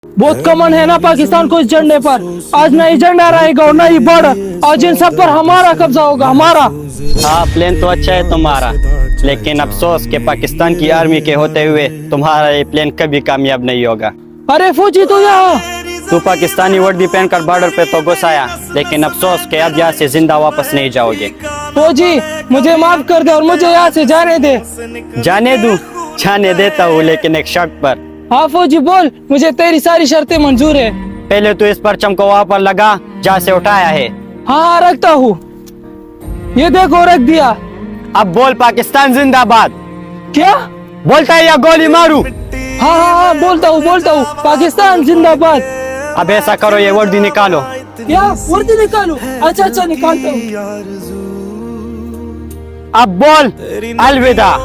बहुत कमन है ना पाकिस्तान को इस झंडे पर। आज ना ही झंडा रहेगा और ना ही बॉर्डर, आज इन सब पर हमारा कब्जा होगा, हमारा। हाँ, प्लेन तो अच्छा है तुम्हारा, लेकिन अफसोस कि पाकिस्तान की आर्मी के होते हुए तुम्हारा ये प्लेन कभी कामयाब नहीं होगा। अरे फौजी तो यहाँ। तू पाकिस्तानी वर्दी पहनकर बॉर्डर पे तो घुस आया, लेकिन अफसोस कि अब यहाँ से जिंदा वापस नहीं जाओगे। फौजी मुझे माफ कर दे और मुझे यहाँ से जाने दे। जाने दूं? जाने देता हूँ, लेकिन एक शर्त पर। हाँ फौजी बोल, मुझे तेरी सारी शर्तें मंजूर है। पहले तो इस परचम को वहाँ पर लगा जहाँ से उठाया है। हाँ रखता हूँ, ये देखो रख दिया। अब बोल पाकिस्तान जिंदाबाद। क्या बोलता है या गोली मारूं? हाँ हाँ हाँ बोलता हूँ पाकिस्तान जिंदाबाद। अब ऐसा करो, ये वर्दी निकालो। क्या वर्दी निकालूं? अच्छा अच्छा निकालता हूँ। अब बोल अलविदा।